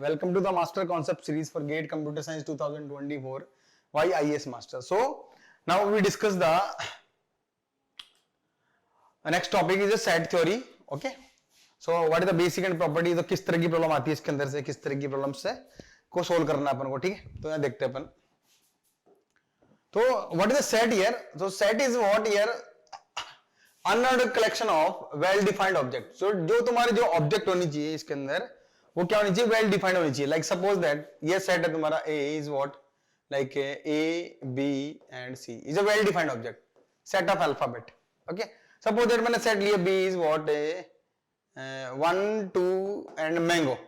Welcome to the Master Concept Series for GATE Computer Science 2024. Why IAS Master? So now we discuss the next topic is a set theory. Okay. So what is the basic and property? तो किस तरह की problem आती है इसके अंदर से, किस तरह की प्रॉब्लम से को सोल्व करना अपन को, ठीक है. तो यहाँ देखते हैं अपन. तो what is the set here? So set is what here? Unordered collection of well defined objects. So जो तुम्हारे जो ऑब्जेक्ट होनी चाहिए इसके अंदर वो क्या होनी चाहिए? वेल डिफाइंड होनी चाहिए. लाइक सपोज दैट ये सेट है तुम्हारा A is what? Like A, B and C is a well defined object. Set of alphabet. Okay. Suppose that मैंने सेट लिया B is what? 1, 2 and mango.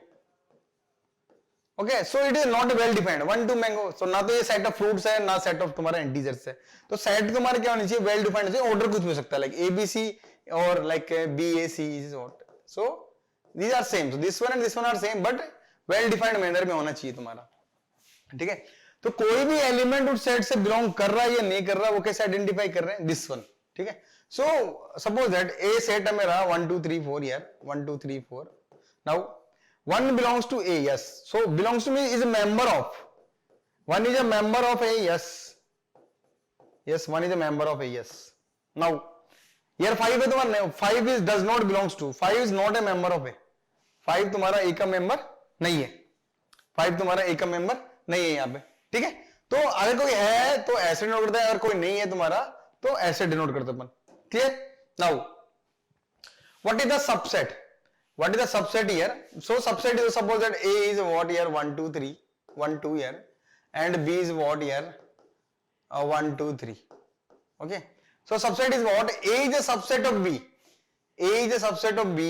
Okay, so it is not well defined. 1, 2 mango. So ना तो ये set of fruits है ना set of तुम्हारा integers है. तो सेट तुम्हारा क्या होनी चाहिए? वेल डिफाइंड होनी चाहिए. ऑर्डर कुछ भी हो सकता है, लाइक A B C और like B A C is what. So these are same. So this one and this one are same, but well defined manner में होना चाहिए तुम्हारा. ठीक है. तो कोई भी एलिमेंट उस सेट से बिलोंग कर रहा है या नहीं कर रहा, वो कैसे आइडेंटिफाई कर रहे हैं? This one. ठीक है. So suppose that A set है मेरा 1 2 3 4 यार 1 2 3 4. Now 1 belongs to A. Yes. So belongs to me is a member of 1 is a member of A. Yes. Yes, 1 is a member of A. Yes. Now here 5 है तुम्हारा, 5 is does not belongs to 5 is not a member of A. 5 तुम्हारा A का member नहीं है. 5 तुम्हारा A का member नहीं है यहाँ पे. ठीक है. तो अगर कोई है तो ऐसे डिनोट करता है, अगर कोई नहीं है तुम्हारा तो ऐसे डिनोट करते अपन. Clear. Now what is the subset? What is the subset here? So subset is suppose that A is what here 1 2 3 1 2 here and B is what here 1 2 3. Okay. So subset is what? A is a subset of B. A is a subset of B.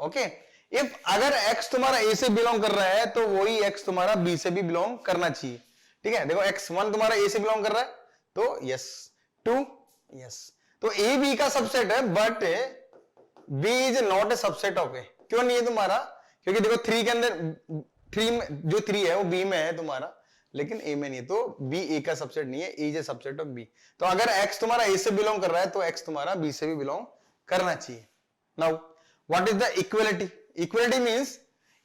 Okay. If अगर X तुम्हारा A से belong कर रहा है तो वही X तुम्हारा B से भी बिलोंग करना चाहिए. ठीक है. देखो X1 तुम्हारा A से बिलोंग कर रहा है तो yes. 2 yes. तो A B का सबसेट है but B is not a subset of A. क्यों नहीं है तुम्हारा? क्योंकि देखो 3 के अंदर 3 में जो 3 है वो B में है तुम्हारा, लेकिन A में नहीं है. तो B A का सबसेट नहीं है. A is a subset of B. तो अगर X तुम्हारा A से बिलोंग कर रहा है तो X तुम्हारा B से भी बिलोंग करना चाहिए. Now what is the equality? Equality means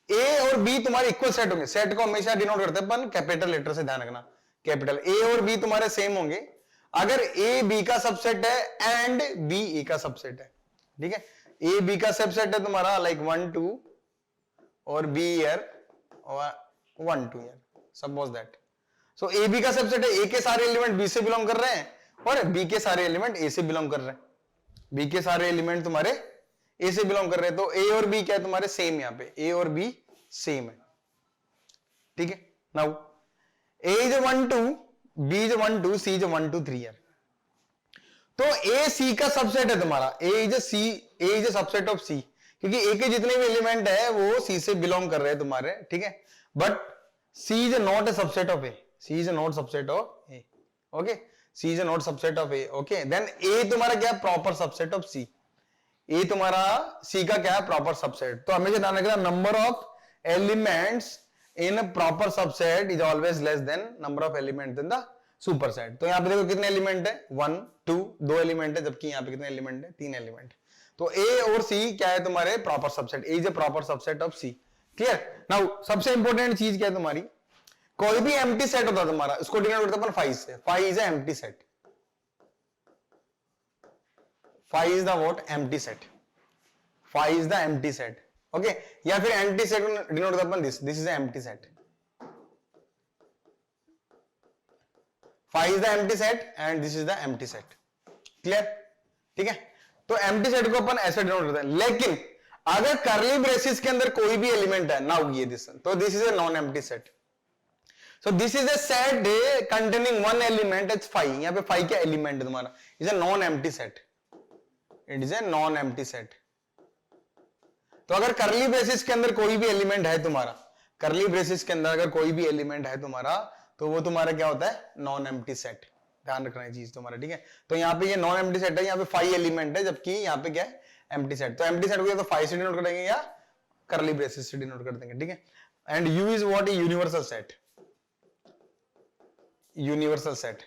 A और B तुम्हारे इक्वल सेट होंगे. सेट को हमेशा डिनोट करते हैं अपन कैपिटल लेटर से, ध्यान रखना. कैपिटल A और B तुम्हारे सेम होंगे अगर A B का सबसेट है एंड B A का सबसेट है. ठीक है. A B का सबसेट है तुम्हारा लाइक 1 2 और B ईयर और 1 2 year. Suppose that. So A B का सबसेट है. A के सारे एलिमेंट B से बिलोंग कर रहे हैं और B के सारे एलिमेंट A से बिलोंग कर रहे हैं. B के सारे एलिमेंट तुम्हारे A से बिलोंग कर रहे हैं. तो A और B क्या है तुम्हारे? सेम. यहाँ पे A और B सेम है. ठीक है. Now A is 1 2 B is 1 2 C is 1 2 3 यार. तो A C का सबसेट है तुम्हारा. A is a subset of C. क्योंकि A के जितने भी एलिमेंट है वो C से बिलोंग कर रहे हैं तुम्हारे. ठीक है. But C is not a subset of A. C is not subset of A. Okay. C is not subset of A. Okay. Then A तुम्हारा क्या है? Proper subset of C. A तुम्हारा C का क्या है? Proper subset. तो हमेशा ध्यान रखना number of elements in proper subset is always less than number of elements in the super set. तो यहाँ पे देखो कितने एलिमेंट है? 1 2 2 एलिमेंट है, जबकि यहाँ पे कितने एलिमेंट है? 3 एलिमेंट. तो A और C क्या है तुम्हारे? Proper subset. A is a proper subset of C. Clear. Now सबसे इंपॉर्टेंट चीज क्या है तुम्हारी? कोई भी एम्प्टी सेट होता है तुम्हारा, इसको डिनोट करते हैं अपन 5 से. 5 is a empty set. 5 is the what? Empty set. 5 is the empty set. Okay. या फिर एम्प्टी सेट डिनोट करते हैं अपन this is a empty set. 5 is the empty set and this is the empty set. Clear. ठीक है. तो empty set को अपन ऐसे डिनोट करते हैं. लेकिन अगर करली ब्रेसिस के अंदर कोई भी एलिमेंट है, नाउ ये दिस, तो this is a non empty set. So this is a set containing one element as 5. यहाँ पे 5 क्या एलिमेंट है तुम्हारा? Is a non empty set. It is a non empty set. तो अगर करली ब्रेसिस के अंदर कोई भी एलिमेंट है तुम्हारा, करली ब्रेसिस के अंदर अगर कोई भी एलिमेंट है तुम्हारा, तो वो तुम्हारा क्या होता है? Non empty set. ध्यान रखना है चीज तुम्हारा. ठीक है. तो यहाँ पे ये नॉन एम्प्टी सेट है, यहाँ पे 5 एलिमेंट है, जबकि यहाँ पे क्या है? Empty set. तो एम्प्टी सेट को या तो 5 से डिनोट कर देंगे या करली ब्रेसेस से डिनोट कर देंगे. ठीक है. And you is what? Universal set. Universal set.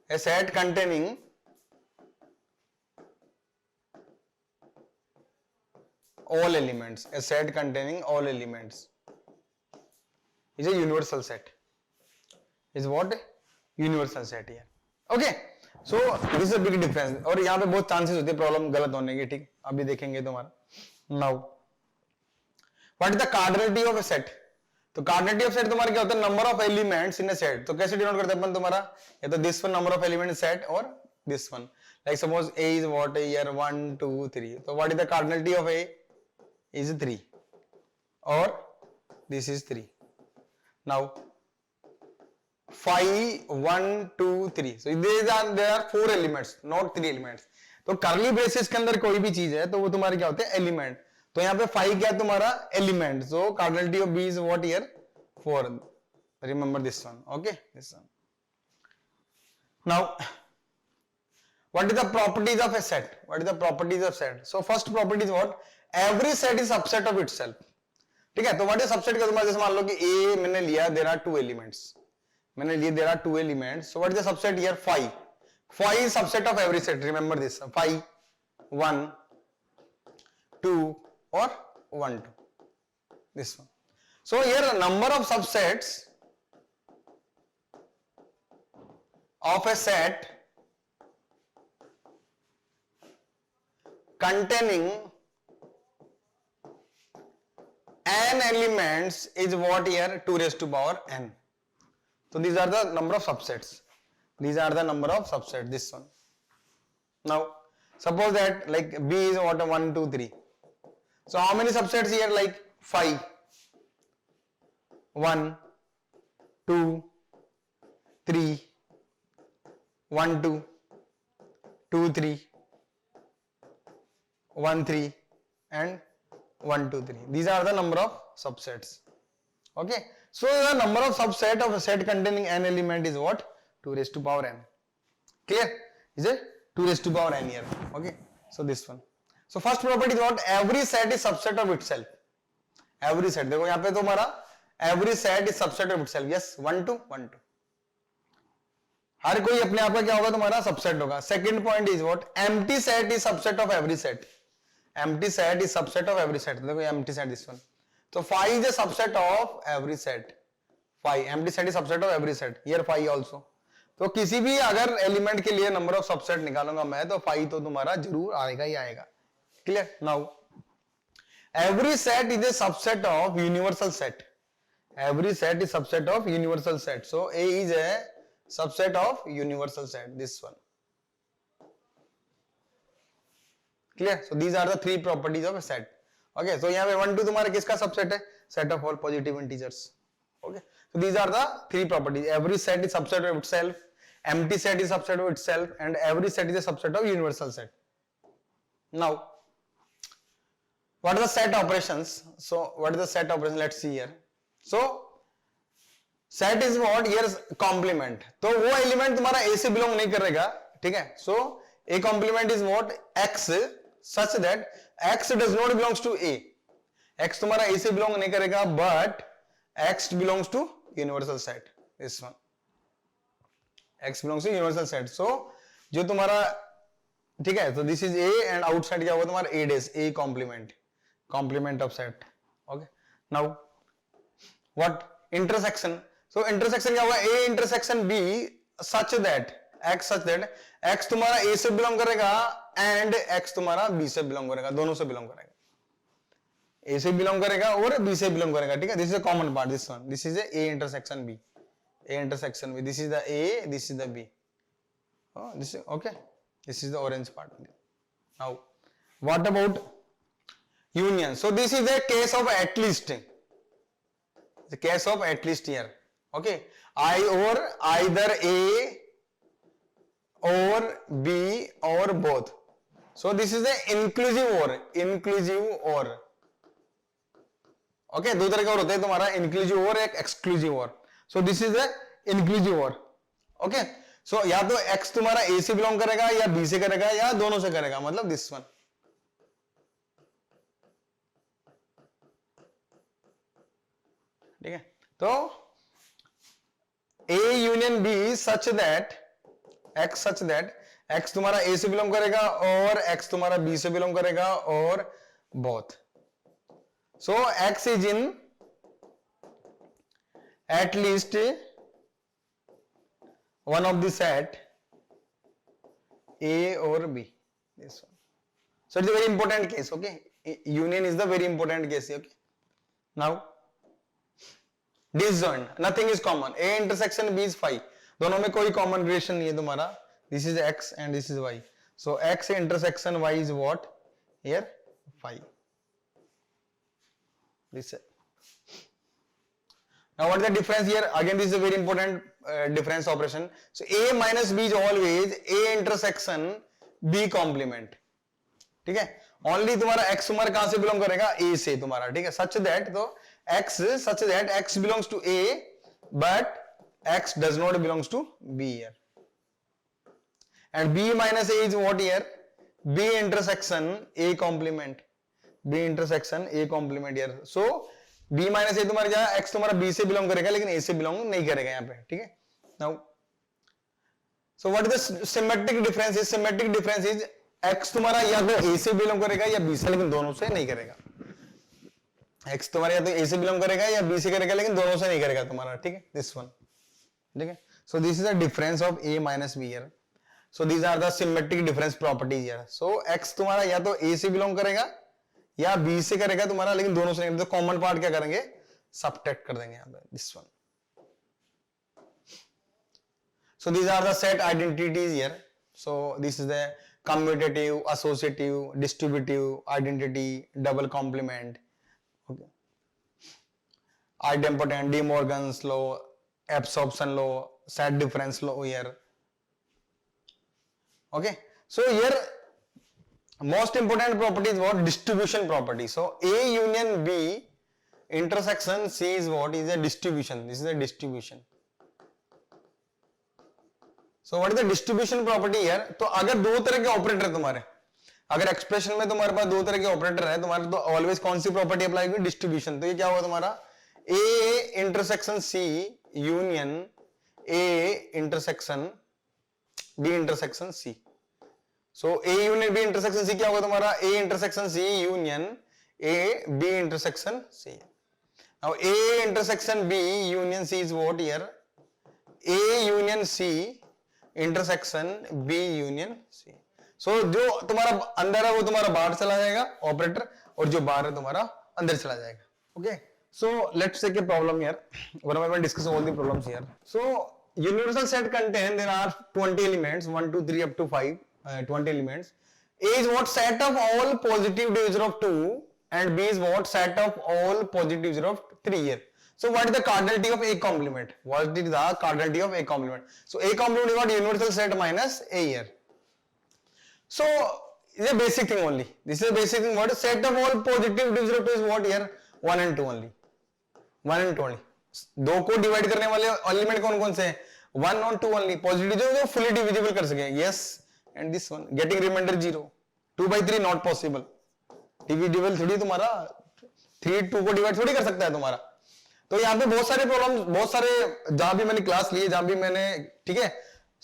A set containing all elements, a set containing all elements. is a universal set. Is what? Universal set here. Okay. So this is a big difference. और यहाँ पे बहुत chances होते हैं problem गलत होने की, ठीक? अभी देखेंगे तुम्हारा. Now, what is the cardinality of a set? तो cardinality of set तुम्हारा क्या होता है? Number of elements in a set. तो कैसे डिनोट करते हैं अपन तुम्हारा? या तो this one number of elements set और this one. Like suppose A is what? Here 1, 2, 3. So what is the cardinality of A? Is 3. Or this is 3. Now 5, 1, 2, 3. So there are 4 elements, not 3 elements. तो curly braces के अंदर कोई भी चीज है तो वो तुम्हारे क्या होते हैं? एलिमेंट. तो यहाँ पे 5 क्या है तुम्हारा? Element. So cardinality of B is what here? 4. Remember this one. Okay, this one. Now, what is the properties of a set? What is the properties of set? So first property is what? Every set is subset of itself. ठीक है. तो what is subset का तुम्हारा? जैसे मान लो कि A मैंने लिया, there are 2 elements. मैंने लिए there are 2 elements. So what is the subset here? 5. 5 is subset of every set. Remember this. 5, 1, 2 or 1, 2. This one. So here the number of subsets of a set containing n elements is what here? 2 raised to power n. So these are the number of subsets. These are the number of subsets. This one. Now suppose that like B is what? 1, 2, 3. So how many subsets here? Like 5. 1, 2, 3, 1, 2, 2, 3, 1, 3 and 1, 2, 3. These are the number of subsets. Okay. So the number of subset of a set containing n element is what? 2 raised to power n. Clear? Is it? 2 raised to power n here. Okay. So this one. So first property is what? Every set is subset of itself. Every set. देखो यहाँ पे तो हमारा every set is subset of itself. Yes. 1, 2, 1, 2. हर कोई अपने आप का क्या होगा? तुम्हारा सबसेट होगा. Second point is what? Empty set is subset of every set. Empty set is subset of every set. देखो empty set this one. So 5 is a subset of every set. 5. Empty set is subset of every set. Here 5 also. तो किसी भी अगर element के लिए number of subset निकालूंगा मैं तो 5 तो तुम्हारा जरूर आएगा ही आएगा. Clear? Now, every set is a subset of universal set. Every set is subset of universal set. So A is a subset of universal set. This one. Clear? So these are the 3 properties of a set. Okay. So यहाँ पे 1, 2 तुम्हारा किसका subset है? Set of all positive integers. Okay. So these are the 3 properties. Every set is subset of itself. Empty set is subset of itself, and every set is a subset of universal set. Now, what are the set operations? So what is the set operation? Let's see here. So set is what? Here complement. तो वो element तुम्हारा A से belong नहीं करेगा, ठीक है? So A complement is what? X such that X does not belongs to A. X तुम्हारा A से बिलोंग नहीं करेगा, but X belongs to universal set. This one. X belongs to universal set. So जो तुम्हारा ठीक है, तो this is A and outside क्या होगा तुम्हारा A dash, A complement of set. Okay. Now what? Intersection. So intersection क्या होगा? A intersection B such that X such that X तुम्हारा A से बिलोंग करेगा and X तुम्हारा B से बिलोंग करेगा, दोनों से बिलोंग करेगा. A से बिलोंग करेगा और B से बिलोंग करेगा, ठीक है? This is a common part. This one. This is a intersection B. A intersection B. This is the A. This is the B. Oh, this is okay. This is the orange part. Now, what about union? So this is a case of at least. The case of at least here. Okay. I or either A or B or both. So this is the inclusive or. Inclusive or. Okay. दो तरह के और होते हैं तुम्हारा inclusive or एक exclusive or. So this is the inclusive or. Okay. So या तो X तुम्हारा A से बिलोंग करेगा या B से करेगा या दोनों से करेगा, मतलब this one. ठीक है. तो A union B such that X तुम्हारा A से बिलोंग करेगा और X तुम्हारा B से बिलोंग करेगा और both. So X is in at least one of the set A or B. This one. So it's a very important case. Okay, union is the very important case. Okay. Now disjoint, nothing is common. A intersection B is 5. दोनों में कोई common relation नहीं है तुम्हारा. This is X and this is Y. So X intersection Y is what? Here 5. This. Now what is the difference here? Again this is a very important difference operation. So A minus B is always A intersection B complement. ठीक है? Only तुम्हारा X तुम्हारा कहां से belong करेगा? A से तुम्हारा. ठीक है? Such that तो X belongs to A, but X does not belongs to B here. And B minus A is what here? B intersection A complement. B intersection A complement here. So B minus A तुम्हारा क्या? X तुम्हारा B से belong करेगा लेकिन A से belong नहीं करेगा यहाँ पे. ठीक है? Now, so what is the symmetric difference? Symmetric difference is X तुम्हारा या तो A से belong करेगा या B से, लेकिन दोनों से नहीं करेगा. X तुम्हारा या तो A से belong करेगा या B से करेगा लेकिन दोनों से नहीं करेगा तुम्हारा. ठीक है? This one. ठीक है? So this is the difference of A minus B here. So these are the symmetric difference properties here. So X तुम्हारा या तो A से belong करेगा या B से करेगा तुम्हारा, लेकिन दोनों से नहीं. तो कॉमन पार्ट क्या करेंगे? सबट्रैक्ट कर देंगे यहाँ पे. This one. So these are the set identities here. So this is the commutative, associative, distributive identity, double complement. Okay. Idempotent, De Morgan's law, absorption law, set difference law here. Okay. So here most important property is what? Distribution property. So A union B intersection C is what? Is a distribution. This is a distribution. So what is the distribution property here? तो अगर दो तरह के operator तुम्हारे, अगर expression में तुम्हारे पास दो तरह के ऑपरेटर है तुम्हारे, तो ऑलवेज कौन सी प्रॉपर्टी अप्लाई होगी? डिस्ट्रीब्यूशन. तो ये क्या होगा तुम्हारा? A intersection C union A intersection B intersection C. So A union B intersection C क्या होगा तुम्हारा? A intersection C union A B intersection C. Now A intersection B union C is what here? A union C intersection B union C. सो जो तुम्हारा अंदर है वो तुम्हारा बाहर चला जाएगा ऑपरेटर, और जो बाहर है तुम्हारा अंदर चला जाएगा. Okay. So let's take a problem here. One by one discuss all the problems here. So universal set contain there are 20 elements, 1 2 3 up to 5, 20 elements. A is what? Set of all positive divisor of 2, and B is what? Set of all positive divisor of 3 here. So what is the cardinality of A complement? What is the cardinality of A complement? So A complement is what? Universal set minus A here. So it's a basic thing only. This is a basic thing. What is set of all positive divisor of 2 is what here? 1 and 2 only. 1 and 2 only. दो को divide करने वाले element कौन कौन से हैं? 1 और 2 only. Positive जो फुली डिविजिबल कर सके. Yes. And this one getting remainder 0. 2 by 3 not possible. Divisible थोड़ी तुम्हारा 3 2 को डिवाइड थोड़ी कर सकता है तुम्हारा. तो यहाँ पे बहुत सारे प्रॉब्लम, बहुत सारे जहां भी मैंने क्लास लिए, जहां भी मैंने, ठीक है,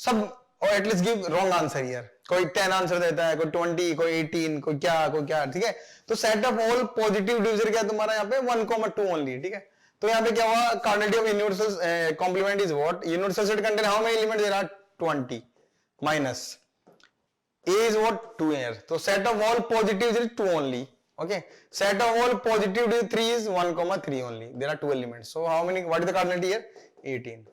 सब और at least give wrong answer here. कोई 10 आंसर देता है, कोई 20, कोई 18, कोई क्या, ठीक है. तो set of all positive divisor क्या तुम्हारा यहाँ पे? 1, 2 ओनली. ठीक है. तो यहाँ पे क्या हुआ? Cardinality of universal complement is what? Universal set contain how many elements there are? 20 minus A is what? 2 here. तो set of all positives is 2 only. Okay. Set of all positive 3 is 1, 3 only. There are 2 elements. So how many? What is the cardinality here? 18.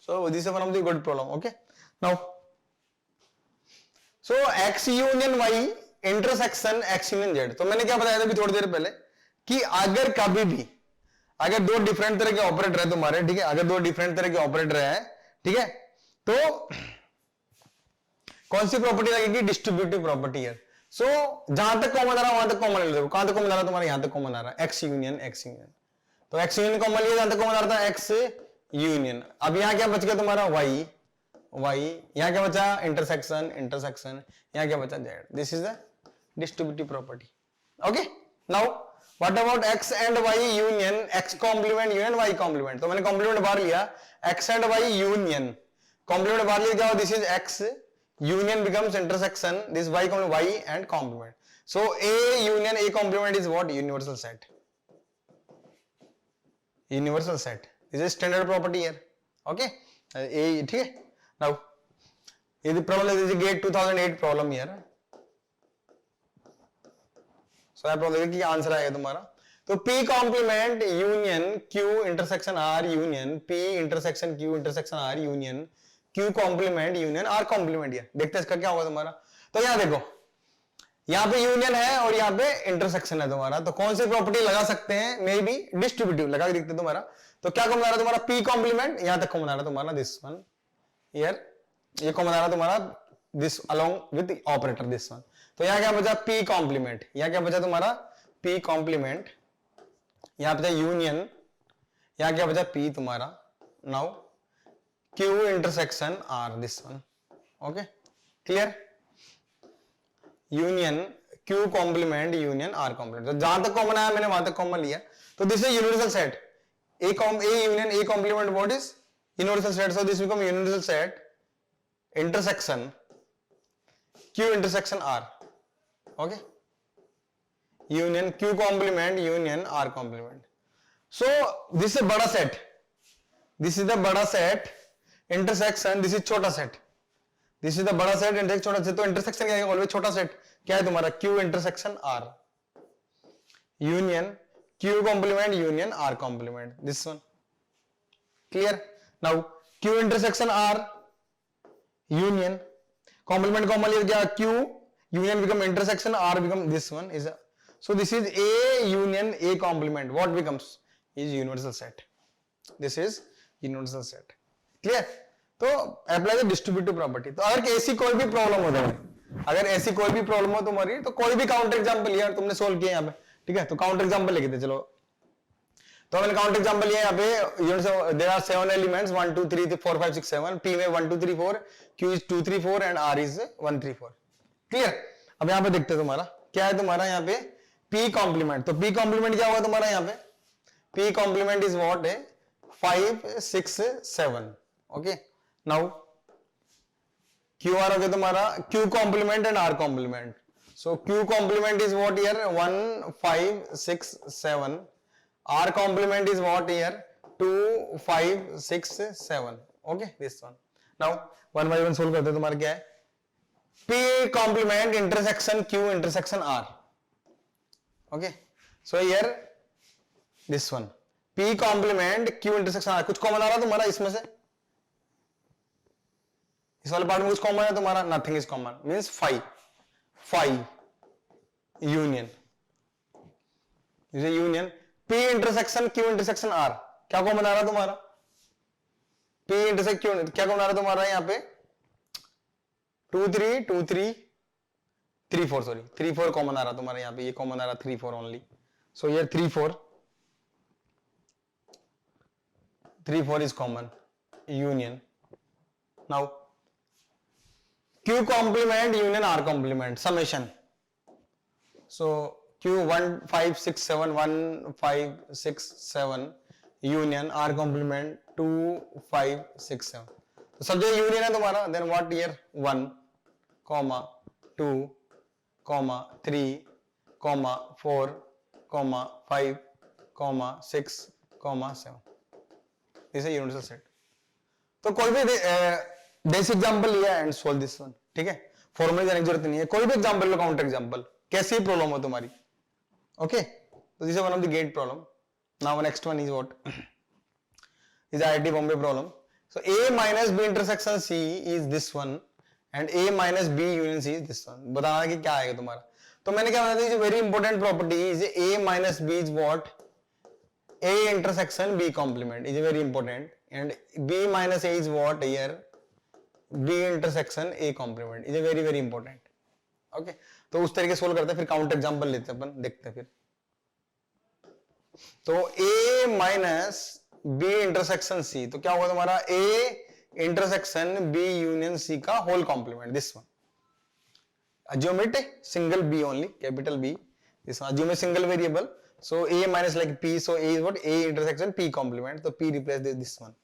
So this is one of the good problem. Okay. Now, so X union Y intersection X union Z. तो मैंने क्या बताया था अभी थोड़ी देर पहले कि अगर कभी भी अगर दो डिफरेंट तरह के ऑपरेटर है तुम्हारे, ठीक है, अगर दो डिफरेंट तरह के ऑपरेटर है, ठीक है, तो कौन सी प्रॉपर्टी लगेगी? डिस्ट्रीब्यूटिव प्रॉपर्टी है. सो जहां तक कॉमन आ रहा है वहां तक कॉमन ले लो. कहां तक कॉमन आ रहा है तुम्हारा? यहां तक कॉमन आ रहा है. X union. तो एक्स यूनियन कॉमन लिया, जहां तक कॉमन आ रहा था एक्स यूनियन. अब यहां क्या बच गया तुम्हारा? वाई. यहां क्या बचा? इंटरसेक्शन. यहां क्या बचा? Z. This is the distributive property. Okay. Now what about X and Y union? X complement union Y complement. तो मैंने कॉम्प्लीमेंट बाहर लिया, X and Y union. Complement बाहर लिया, क्या हो? This is X union becomes intersection, this y and complement. So A union A complement is what? Universal set. Universal set, this is standard property here, okay. ये ठीक है। Now ये the problem is GATE 2008 problem here, so आप देखिए कि answer आएगा तुम्हारा। तो P complement union Q intersection R union P intersection Q intersection R union Q complement union R complement, ये देखते हैं इसका क्या होगा तुम्हारा। तो यहां देखो, यहां पे यूनियन है और यहां पे इंटरसेक्शन है तुम्हारा, तो कौन सी प्रॉपर्टी लगा सकते हैं, मे बी डिस्ट्रीब्यूटिव लगा के देखते हैं तुम्हारा। तो क्या कॉमन आ रहा है तुम्हारा, P कॉम्प्लीमेंट, यहां तक कॉमन आ रहा है तुम्हारा दिस वन हियर, ये कॉमन आ रहा है तुम्हारा this along with operator this one. तो यहां क्या बचा, P कॉम्प्लीमेंट, यहां क्या बचा तुम्हारा P कॉम्प्लीमेंट, यहां बचा यूनियन, यहां क्या बचा P तुम्हारा। Now Q intersection R this one, okay clear. Union Q complement union R complement, तो जहां तक कॉमन आया मैंने वहां तक कॉमन लिया। तो this is universal set, A union A complement, what is universal set, so this become universal set intersection Q intersection R, okay, union Q complement union R complement. So this is a bada set, this is the bada set intersection, this is छोटा set, this is the बड़ा set intersection छोटा set, तो intersection क्या है, always छोटा set क्या है तुम्हारा Q intersection R union Q complement union R complement, this one clear. Now Q intersection R union complement common लिया क्या, Q union become intersection, R become this one is a, so this is A union A complement, what becomes is universal set, this is universal set, clear. तो apply the distributive property. तो अगर ऐसी कोई भी problem हो जाए, अगर ऐसी कोई भी प्रॉब्लम हो तुम्हारी, तो कोई भी काउंटर एग्जांपल लिया तुमने सोल्व किया यहाँ पे, ठीक है, तो काउंटर एग्जांपल लिख दे, चलो तो मैंने काउंटर एग्जांपल लिया यहाँ पे, देयर आर 7 एलिमेंट्स 1 2 3 4 5 6 7, P में 1 2 3 4, Q is 2 3 4 and R is 1 3 4, clear. अब यहाँ पे देखते हैं तुम्हारा क्या है, तुम्हारा यहाँ पे P कॉम्प्लीमेंट, तो P कॉम्प्लीमेंट क्या होगा तुम्हारा यहाँ पे, P कॉम्प्लीमेंट इज व्हाट है 5 6 7, ओके। नाउ Q R हो गया तुम्हारा Q complement and R complement, so Q complement is what here 1 5 6 7, R complement is what here 2 5 6 7, okay this one. Now one by one solve करते हैं, तुम्हारा क्या है P complement intersection Q intersection R, okay, so here this one P complement Q intersection R, कुछ common आ रहा तुम्हारा इसमें से, इस वाले पार्ट में कुछ कॉमन है तुम्हारा, nothing is common, means 5 union, union P intersection Q intersection R, क्या कॉमन आ रहा तुम्हारा, P इंटरसेक्ट Q, क्या कॉमन आ रहा तुम्हारा यहाँ पे 2 3 2 3 3 4, सॉरी 3 4 कॉमन आ रहा तुम्हारा यहाँ पे, ये कॉमन आ रहा 3 4 ओनली, सो ये 3 4 is common union. Now Q complement union R complement summation, so Q 1 5 6 7 1 5 6 7 union R complement 2 5 6 7, तो सब जगह यूनियन है तुम्हारा, then what here 1 2 3 4 5 6 7, this is universal set. तो कोई भी बेसिक एग्जांपल लिया एंड सोल्व दिस वन, ठीक है, फॉर्मूला जाने की जरूरत नहीं है, कोई भी एग्जांपल लो, काउंटर एग्जांपल, कैसी प्रॉब्लम हो तुम्हारी, ओके। तो this is one of the GATE problem. Now next one is what is IIT Bombay problem. So A minus B intersection C is this one and A minus B union C is this one, बताना कि क्या आएगा तुम्हारा। तो मैंने क्या बताया, very important property is A minus B is what A intersection B complement is very important, and B minus A is what here B intersection A complement is very very important, okay। तो उस तरीके solve करते हैं, फिर counter example लेते हैं अपन, देखते हैं फिर। तो A minus B intersection C, तो क्या होगा तुम्हारा A intersection B union C का whole complement, this one. assume it single B only, capital B, this one assume a single variable, so A minus like P, so A is what A intersection P complement, so P replace this one,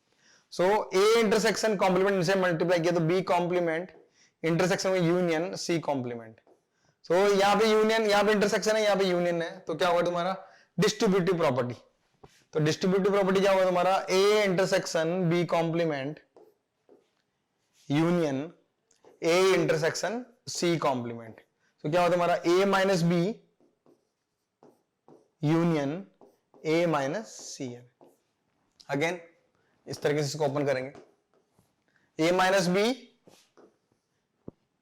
so A intersection complement से multiply किया तो B complement intersection में union C complement, so यहाँ पे union, यहाँ पे intersection है, यहाँ पे यूनियन है, तो क्या होगा तुम्हारा डिस्ट्रीब्यूटिव प्रॉपर्टी। तो डिस्ट्रीब्यूटिव प्रॉपर्टी क्या होगा तुम्हारा, A intersection B complement union A intersection C complement. तो क्या होगा तुम्हारा A minus B union A minus C है। अगेन इस तरीके से इसको ओपन करेंगे, ए माइनस बी,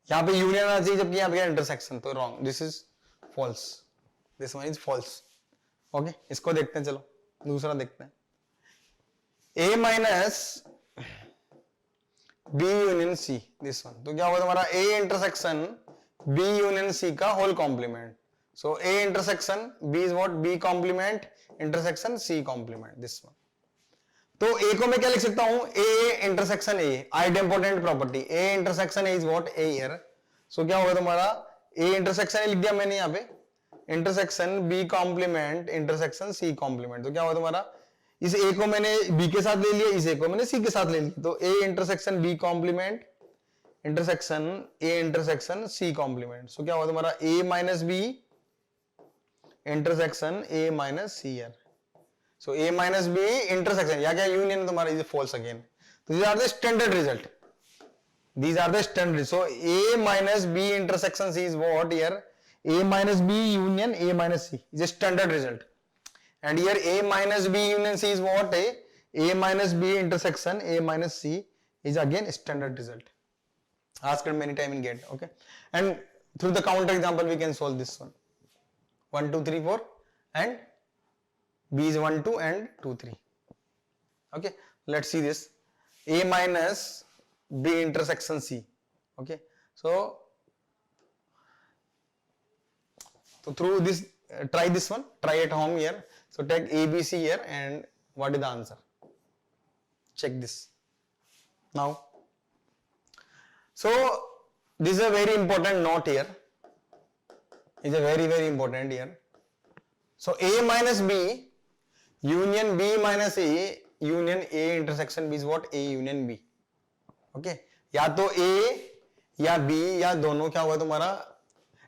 यहां पे यूनियन आना चाहिए जबकि यहां पे इंटरसेक्शन, तो wrong, this is false, this one is false. Okay, इसको देखते हैं, चलो दूसरा देखते हैं, A minus B union C, this one. तो क्या होगा तुम्हारा A intersection B union C का whole complement. So A intersection B is what, B complement intersection C complement, this one. तो ए को मैं क्या लिख सकता हूं, A intersection A, idempotent property, A intersection A is what, A here. सो क्या होगा तुम्हारा ए इंटरसेक्शन ए लिख दिया मैंने यहां पे, intersection B complement intersection C complement. तो क्या होगा तुम्हारा, इस ए को मैंने बी के साथ ले लिया, इस ए को मैंने सी के साथ ले लिया, तो A intersection B complement intersection A intersection C complement. So क्या होगा तुम्हारा A minus B intersection A minus C here. So A minus B intersection, या क्या यूनियन तुम्हारा is false again. So these are the standard result. These are the standard. So A minus B intersection C is what here? A minus B union A minus C is a standard result. And here A minus B union C is what? A minus B intersection A minus C is again standard result. Asked many time in GATE. Okay. And through the counter example we can solve this one. 1, 2, 3, 4 and B is 1, 2 and 2, 3. Okay, let's see this. A minus B intersection C. Okay, so through this, try this one, try at home here. So take ABC here and what is the answer? Check this. Now, so this is a very important note here. Is a very important here. So A minus B union B minus A union A intersection B is what, A union B. Okay, या तो A या B या दोनों क्या होगा तुम्हारा,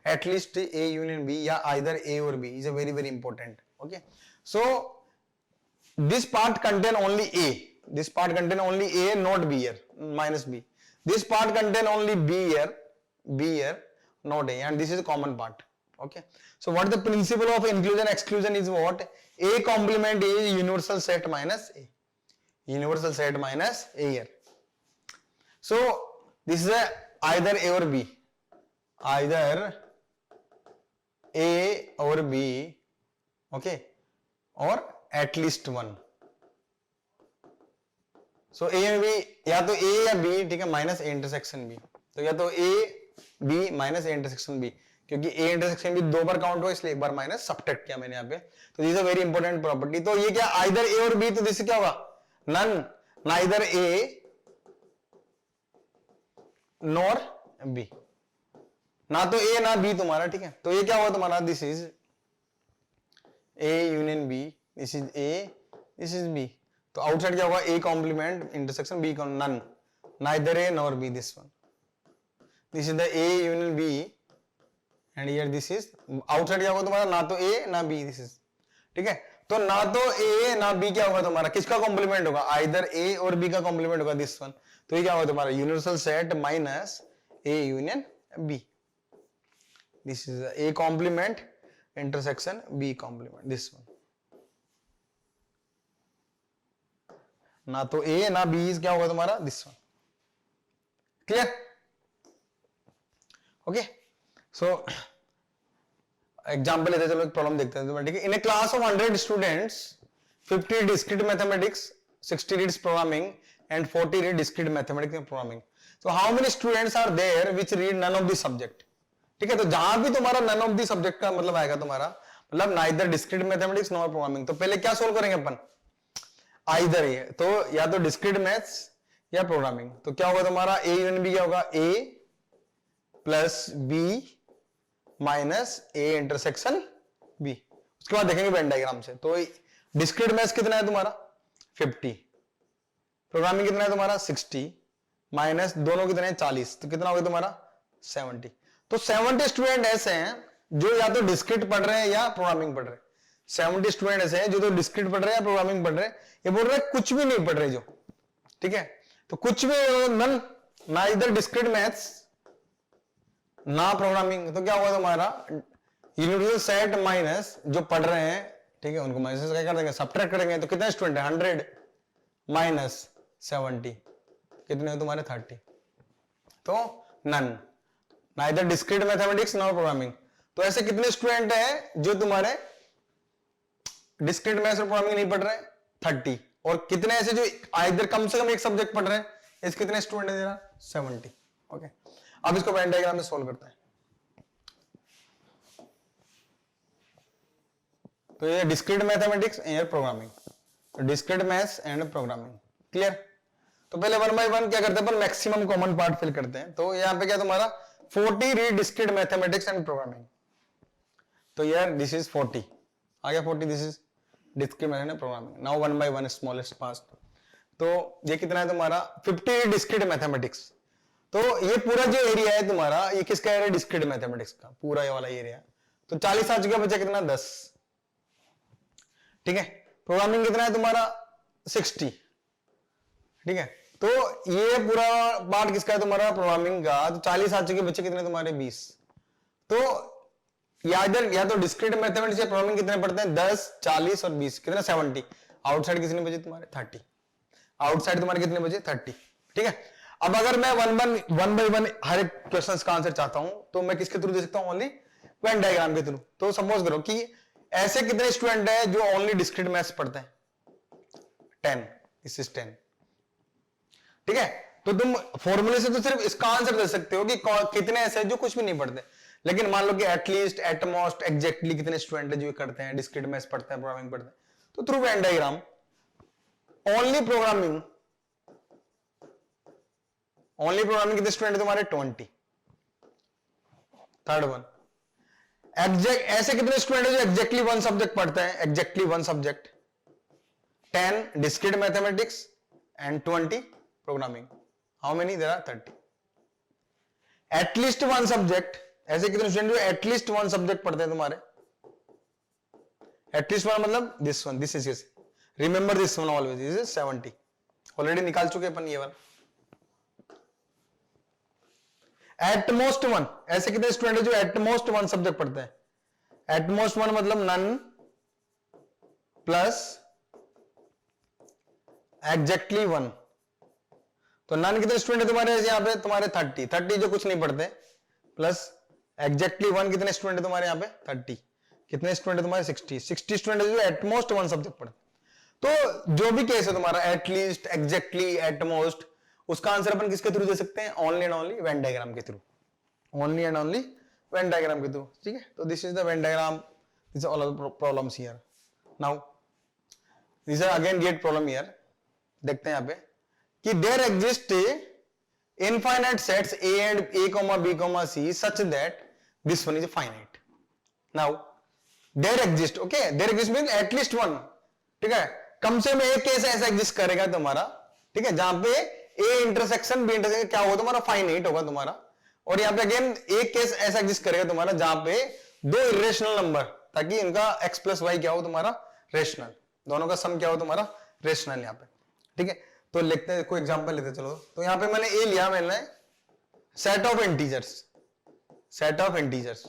at least A union B या either A or B is a very important. Okay, so this part contain only A, this part contain only A, not B here, minus B. This part contain only B here, not A, and this is a common part. Okay, so what the principle of inclusion exclusion is what, A complement is universal set minus A, universal set minus A here. So this is a either A or B, either A or B, okay, or at least one. So A and B, या तो A या B, ठीक है, minus A intersection B, तो या तो A B minus A intersection B, क्योंकि A intersection B दो बार काउंट हुआ इसलिए एक बार माइनस सब्ट्रैक्ट किया मैंने यहाँ पे। तो this is a very important property. तो ये क्या, आइदर A और B, तो दिस क्या होगा, none, neither A nor B, ना तो A ना B तुम्हारा, ठीक है। तो ये क्या होगा तुम्हारा, this is A union B, this is A, this is B। तो आउटसाइड क्या होगा, A complement intersection B none, neither A nor B, this one, this is the A union B and here this is outside क्या होगा तुम्हारा, ना तो A ना B, this is, ठीक है। तो ना तो A ना B क्या होगा तुम्हारा, किसका कॉम्प्लीमेंट होगा, आइदर A और B का कॉम्प्लीमेंट होगा, दिस वन। तो ये क्या होगा तुम्हारा, universal set minus A union B, this is A complement intersection B complement, this one. ना तो A ना B क्या होगा तुम्हारा, this one. Clear? Okay, so example लेते हैं, चलो एक प्रॉब्लम देखते हैं, ठीक है। In a class of 100 students 50 discrete mathematics, 60 reads programming and 40 read discrete mathematics and programming. So how many students are there which read none of the subject, ठीक है। तो जहां भी तुम्हारा नन ऑफ द सब्जेक्ट का मतलब आएगा तुम्हारा, मतलब neither discrete mathematics nor programming, तो पहले क्या सोल्व करेंगे अपन, आइदर ये, तो या तो डिस्क्रीट मैथ्स या प्रोग्रामिंग। तो क्या होगा तुम्हारा, A यूनियन B क्या होगा, A plus B minus A intersection B। उसके बाद देखेंगे वेन डायग्राम से। तो डिस्क्रीट मैथ्स कितना है तुम्हारा 50, प्रोग्रामिंग कितना है तुम्हारा 60, माइनस दोनों कितने हैं 40, तो कितना होगा तुम्हारा 70। तो 70 स्टूडेंट ऐसे हैं जो या तो डिस्क्रीट पढ़ रहे हैं या प्रोग्रामिंग पढ़ रहे हैं। 70 स्टूडेंट ऐसे हैं जो तो डिस्क्रीट पढ़ रहे हैं, प्रोग्रामिंग पढ़ रहे हैं। ये बोल रहे हैं कुछ भी नहीं पढ़ रहे जो, ठीक है। तो कुछ भी नन, ना इधर डिस्क्रीट मैथ्स ना प्रोग्रामिंग, तो क्या होगा तुम्हारा, यूनिवर्सल सेट माइनस जो पढ़ रहे हैं, ठीक है, उनको माइनस क्या कर देंगे, सब्ट्रैक्ट करेंगे। तो कितने स्टूडेंट है, 100 माइनस 70 कितने हो तुम्हारे 30। तो नन, ना इधर डिस्क्रीट मैथमेटिक्स ना प्रोग्रामिंग। तो ऐसे कितने स्टूडेंट हैं जो तुम्हारे डिस्क्रीट मैथ्स और प्रोग्रामिंग नहीं पढ़ रहे हैं, 30। और कितने ऐसे जो इधर कम से कम एक सब्जेक्ट पढ़ रहे हैं, इसके कितने स्टूडेंट है जरा, 70। ओके, अब इसको वेन डायग्राम में सोल्व करते हैं। तो ये discrete mathematics and programming, discrete maths and programming, clear. तो पहले 1 बाय 1 क्या करते हैं, पर मैक्सिमम कॉमन पार्ट फिल करते हैं। तो यहाँ पे क्या तुम्हारा 40 read discrete mathematics and programming. तो यार दिस इज 40 आ गया, 40 this is discrete mathematics and programming. Now 1 by 1 smallest part. तो ये कितना है तुम्हारा 50 डिस्क्रीट मैथमेटिक्स। तो ये पूरा जो एरिया है तुम्हारा, ये किसका एरिया, डिस्क्रीट मैथमेटिक्स का पूरा ये वाला एरिया। तो 40 आ चुका, बचा कितना 10, ठीक है। प्रोग्रामिंग कितना है तुम्हारा 60, ठीक है। तो ये पूरा पार्ट किसका है तुम्हारा, प्रोग्रामिंग का। तो 40 आ चुके, बच्चे कितने तुम्हारे 20। तो या तो डिस्क्रीट मैथमेटिक्स या प्रोग्रामिंग कितने पढ़ते हैं, 10, 40 और 20 कितने 70। आउटसाइड कितने बचे तुम्हारे 30, आउटसाइड तुम्हारे कितने बचे 30, ठीक है। अब अगर मैं वन बाय वन हर एक क्वेश्चन का आंसर चाहता हूं, तो मैं किसके थ्रू दे सकता हूं, ओनली वेन डायग्राम के थ्रू। तो सपोज करो कि ऐसे कितने स्टूडेंट है जो ओनली डिस्क्रीट मैथ्स पढ़ते हैं, 10, दिस इज 10, ठीक है। तो तुम फॉर्मूले से तो सिर्फ इसका आंसर दे सकते हो कि कितने ऐसे जो कुछ भी नहीं पढ़ते। लेकिन मान लो कि एटलीस्ट, एटमोस्ट, एग्जैक्टली कितने स्टूडेंट है जो करते हैं, डिस्क्रीट मैथ्स पढ़ते हैं, प्रोग्रामिंग पढ़ते हैं। तो through Venn diagram only programming कितने स्टूडेंट है तुम्हारे 20। थर्ड वन, एग्जैक्ट ऐसे कितने स्टूडेंट है जो एग्जैक्टली वन सब्जेक्ट पढ़ते हैं, exactly one subject, 10 discrete mathematics and 20 programming. How many, there are 30। At least one subject, ऐसे कितने स्टूडेंट जो एटलीस्ट वन सब्जेक्ट पढ़ते हैं तुम्हारे, एटलीस्ट वन मतलब this one, this is, remember this one always, this is 70। Already निकाल चुके अपन ये वाला। एटमोस्ट वन, ऐसे कितने स्टूडेंट है जो एटमोस्ट वन सब्जेक्ट पढ़ते हैं, एटमोस्ट वन मतलब नन प्लस एग्जैक्टली वन। तो नन कितने स्टूडेंट है तुम्हारे यहां पे, तुम्हारे 30 जो कुछ नहीं पढ़ते, प्लस एग्जैक्टली वन कितने स्टूडेंट है तुम्हारे यहां पे 30, कितने स्टूडेंट है तुम्हारे 60 स्टूडेंट है जो एटमोस्ट वन सब्जेक्ट पढ़ते। तो जो भी केस है तुम्हारा, एटलीस्ट, एग्जैक्टली, एटमोस्ट, उसका आंसर अपन किसके थ्रू दे सकते हैं, only and only Venn diagram के through, only and only Venn diagram के थ्रू, ठीक है। तो this is the Venn diagram, this all of problems here. Now this are again GATE problem here. देखते हैं यहां पे कि there exist infinite sets A and A, B, C such that this one is finite. Now there exist, okay, there exist means at least one, ठीक है। कम से कम एक case ऐसा एग्जिस्ट करेगा तुम्हारा, ठीक है, जहां पे A इंटरसेक्शन B इंटरसेक्शन क्या होगा तुम्हारा, फाइनाइट होगा तुम्हारा। और यहाँ पे अगेन एक केस ऐसा एग्जिस्ट करेगा तुम्हारा जहां पे दो इरेशनल नंबर, ताकि इनका x प्लस वाई क्या हो तुम्हारा रेशनल, दोनों का सम क्या हो तुम्हारा रेशनल यहाँ पे, ठीक है। तो लिखते हैं, कोई एग्जांपल लेते चलो। तो यहाँ पे मैंने A लिया, मैंने set of integers, set of integers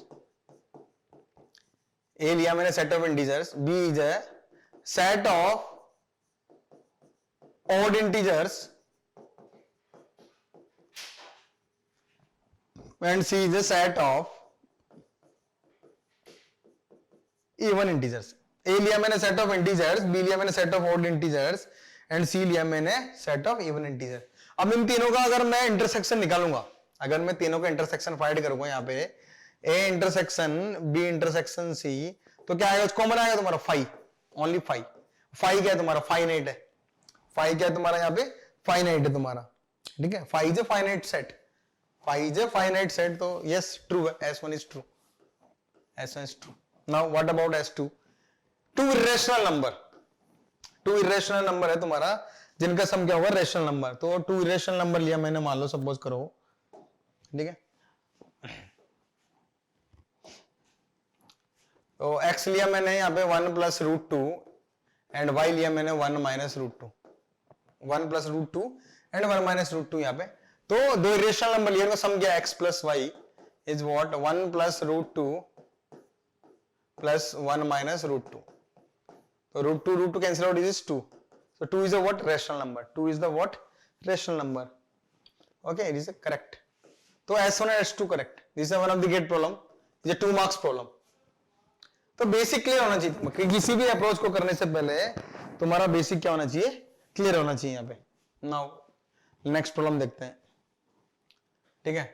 A लिया मैंने set of integers, B is a set of odd integers and C is a set of even integers. A लिया मैंने सेट ऑफ इंटीजर्स, B लिया मैंने set of odd integers and C लिया मैंने set of even integer. अब इन तीनों का अगर मैं इंटरसेक्शन निकालूंगा, अगर मैं तीनों का इंटरसेक्शन फाइंड करूंगा यहाँ पे A intersection B intersection C, तो क्या आएगा, कॉमन आएगा तुम्हारा 5, ओनली 5। 5 क्या है तुम्हारा, फाइनाइट है। 5 क्या है तुम्हारा यहाँ पे, फाइनाइट है तुम्हारा, ठीक है। 5 is a finite set, 5 is a finite set, तो yes true है, S1 is true, S1 is true. Now what about S2? Two irrational number, two irrational number है तुम्हारा जिनका सम क्या होगा रेशनल नंबर। तो टू irrational नंबर लिया मैंने, मान लो सपोज करो, ठीक है। तो x लिया मैंने यहाँ पे 1 plus root two and y लिया मैंने 1 minus root two, 1 plus root two and 1 minus root two यहाँ पे। तो दो इरेशनल नंबर लिया, सम किया x plus Y is what 1 plus root two plus 1 minus root two. तो root two cancel out is 2, so 2 is a what rational number, 2 is the what rational number, okay, it is correct। तो S1 and S2 correct, this is one of the gate problem, this is a 2 marks problem। तो basic clear होना चाहिए कि किसी भी approach को करने से पहले तुम्हारा बेसिक क्या होना चाहिए, क्लियर होना चाहिए यहाँ पे। नाउ नेक्स्ट प्रॉब्लम देखते हैं, ठीक है।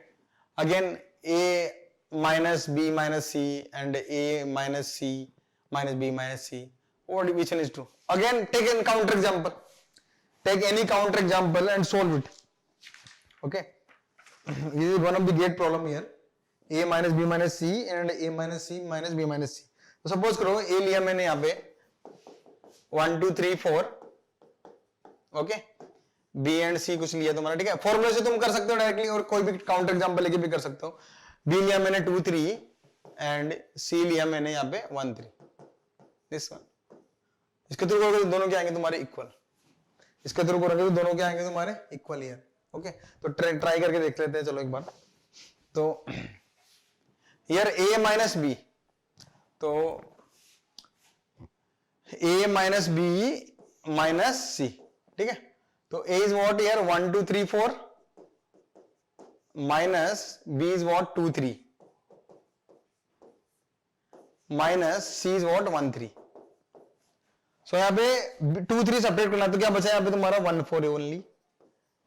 Again a minus b minus c and a minus c minus b minus c, what which one is true? Again take a counter example, take any counter example and solve it, okay। This is one of the gate problem here, a minus b minus c and a minus c minus b minus c। तो suppose करो a लिया मैंने यहाँ पे 1 2 3 4, okay, b and c कुछ लिया तुम्हारा, ठीक है। फॉर्मूले से तुम कर सकते हो डायरेक्टली, और कोई भी काउंटर एग्जांपल लेके भी कर सकते हो। b लिया मैंने 2 3 एंड c लिया मैंने यहाँ पे 1 3, दिस वन। इसके थ्रू करोगे तो दोनों क्या आएंगे तुम्हारे इक्वल, इसके थ्रू करोगे तो दोनों क्या आएंगे तुम्हारे इक्वल हियर, ओके। तो ट्राई करके देख लेते हैं, चलो एक बार। तो हियर a माइनस बी, तो a माइनस बी माइनस सी, ठीक है। तो a is what here 1 2 3 4 minus b is what 2 3 minus c is what 1 3। सो यहाँ पे 2 3 सेपरेट करना, तो क्या बचा यहाँ पे तुम्हारा 1 4 ओनली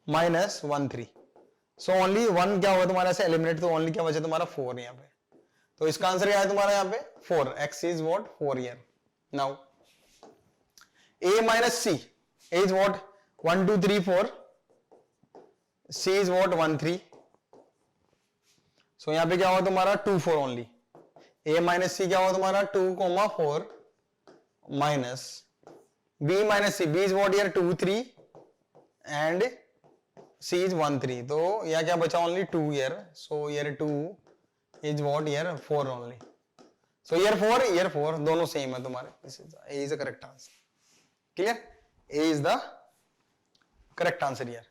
माइनस 1 3। सो ओनली 1 क्या होगा तुम्हारा ऐसे एलिमिनेट, तो ओनली क्या बचा तुम्हारा 4 यहाँ पे। तो इसका आंसर क्या है तुम्हारा यहाँ पे 4, x is what 4 here. Now a minus c, a is what 1 2 3 4, c is what 1 3। सो यहाँ पे क्या होगा तुम्हारा 2 4 ओनली, a माइनस c क्या होगा तुम्हारा 2 4 minus b minus c, b is what here 2 3 and c is 1 3। तो यहाँ क्या बचा only 2 here, so here 2 is what here 4 only. So here 4 दोनों सेम है तुम्हारे, a is the correct answer. Clear, a is the correct answer here,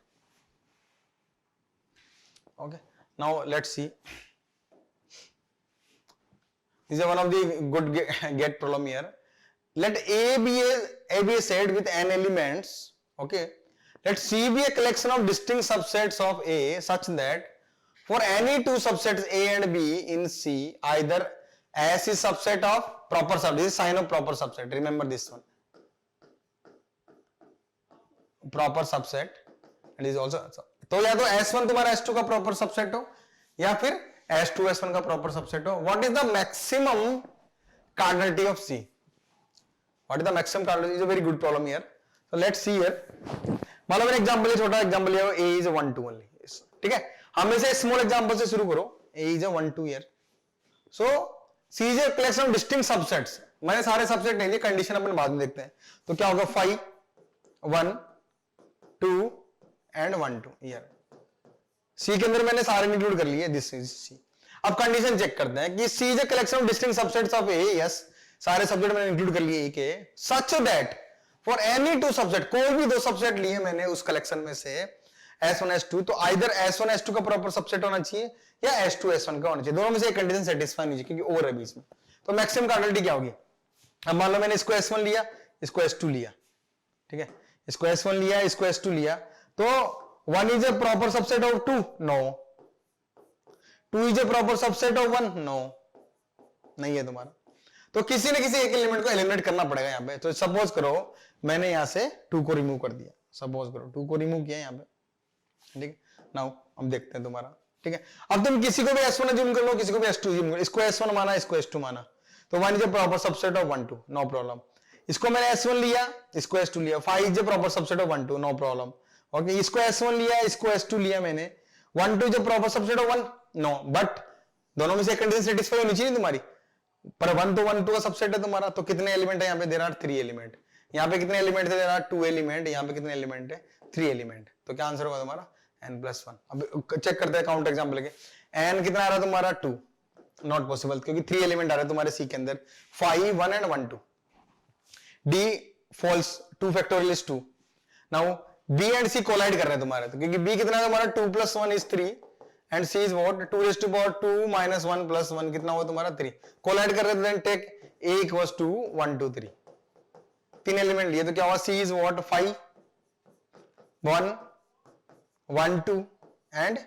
okay. Now let's see, this is one of the good get problem here। Let a be a set with n elements, okay। Let c be a collection of distinct subsets of a such that for any two subsets a and b in c, either s is subset of proper subset, this is sign of proper subset, remember this one, proper subset, and is also, तो या तो s1 तुम्हारा s2 का proper subset हो, या फिर s2 s1 का proper subset हो। What is the maximum cardinality of c? What is the maximum cardinality? Is a very good problem here। So let's see here। मान लो मैंने एग्जांपल, छोटा एग्जांपल लिया, a is a 1 2 only, ठीक है। हमेशा small example से शुरू करो, a is a 1 2 here। So c is a collection of distinct subsets। मैंने सारे सबसेट नहीं दिए, कंडीशन अपन बाद में देखते हैं। तो क्या होगा 5 1 2 एंड 1 2 here। C के अंदर मैंने सारे इंक्लूड कर लिए, दिस इज C। अब कंडीशन चेक करते हैं कि C is a collection of distinct subsets of A, yes, सारे सब्जेक्ट मैंने इंक्लूड कर लिए A के, such that for any two subset, कोई भी दो सबसेट लिए मैंने उस कलेक्शन में से S1 S2, तो आइदर S1 S2 का प्रॉपर सबसेट होना चाहिए या S2 S1 का होना चाहिए, दोनों में से एक कंडीशन सेटिस्फाई नहीं चाहिए, क्योंकि और है बीच में। तो मैक्सिमम कार्डिनलिटी क्या होगी? अब मान लो मैंने इसको S1 लिया, इसको S2 लिया, ठीक है, इसको S1 लिया, इसको S2 लिया, तो 1 is a proper subset of 2? No। 2 is a proper subset of 1? No, नहीं है तुम्हारा। तो किसी न किसी एक एलिमेंट को एलिमिनेट करना पड़ेगा यहाँ पे। तो सपोज करो मैंने यहाँ से 2 को रिमूव कर दिया, सपोज करो 2 को रिमूव किया यहाँ पे, ठीक है। नाउ हम देखते हैं तुम्हारा, ठीक है। अब तुम किसी को भी S1 ज्यूम कर लो, किसी को भी S2 ज्यूम कर लो, इसको S1 माना, इसको S2 माना, तो 1 is a proper subset of 1 2, no problem. इसको मैंने S1 लिया, इसको S2 लिया, 5 is a proper subset of 1 2, no problem. Okay, इसको S1 लिया, इसको S2 लिया मैंने, 1 2 is a proper subset of 1, no, but दोनों में से एक कंडीशन सेटिस्फाई होनी चाहिए तुम्हारी, पर 1 तो 1 2 का सबसेट है तुम्हारा। तो कितने एलिमेंट है यहाँ पे? There are 3 element. यहाँ पे कितने एलिमेंट है? There are 2 element. यहाँ पे कितने एलिमेंट है? 3 एलिमेंट। तो क्या आंसर होगा तुम्हारा? n+1। अब चेक करते हैं काउंट एग्जांपल लेके। n कितना आ रहा है तुम्हारा? 2, नॉट पॉसिबल, क्योंकि 3 एलिमेंट आ रहे हैं तुम्हारे सी के अंदर, 5 1 and 1 2. D false, 2 factorial is 2. Now B and C collide कर रहे हैं तुम्हारे, तो क्योंकि बी कितना है तुम्हारा 2 + 1 is 3 and C is what 2⁻2 - 1 + 1 कितना हुआ तुम्हारा 3. कोलाइड कर रहे थे, देन टेक a = 2 1 2 3. 3 एलिमेंट लिए तो क्या हुआ, सी इज व्हाट 5 1 1 2 एंड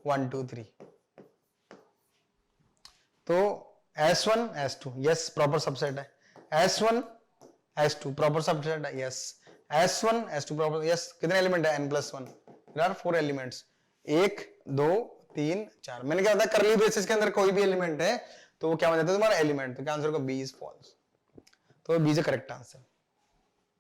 1 2 3. तो S1 S2 yes proper subset है, S1 S2 प्रॉपर सबसेट है, yes S1 S2 proper, yes. कितने एलिमेंट है n+1, देयर आर 4 एलिमेंट्स, 1 2 3 4. मैंने क्या बताया, करली ब्रेसेस के अंदर कोई भी एलिमेंट है तो वो क्या बन जाता है तुम्हारा एलिमेंट, तो क्या आंसर होगा, बी इज फॉल्स. तो B is the correct answer.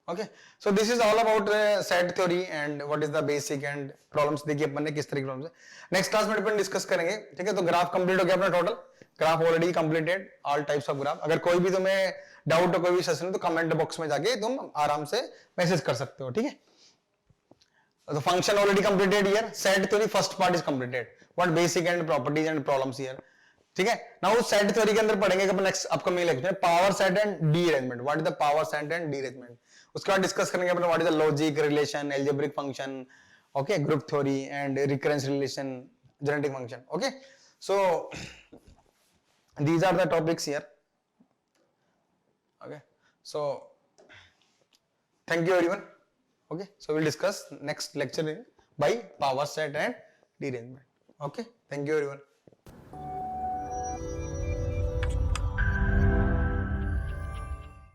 Okay, so this is all about set theory and what is the basic and problems देखिए अपन ने किस तरह की प्रॉब्लम्स है. नेक्स्ट क्लास में अपन डिस्कस करेंगे, ठीक है. तो ग्राफ कंप्लीट हो गया अपना total, graph already completed, all types of graph. अगर कोई भी तुम्हें डाउट हो, कोई भी सेशन, तो कमेंट बॉक्स में जाके तुम आराम से मैसेज कर सकते हो, ठीक है. तो function already completed here, set theory first part is completed, what basic and properties and problems here, ठीक है. नाउ सेट थ्योरी के अंदर पढ़ेंगे अपन नेक्स्ट अपकमिंग लेक्चर में power set and derangement, what is the power set and derangement. उसके बाद discuss करेंगे अपन what is the logic, relation, algebraic function, okay, group theory and recurrence relation, genetic function. Okay, so these are the topics here. Okay, so thank you everyone. Okay, so we'll discuss next lecture by power set and derangement. Okay, thank you everyone.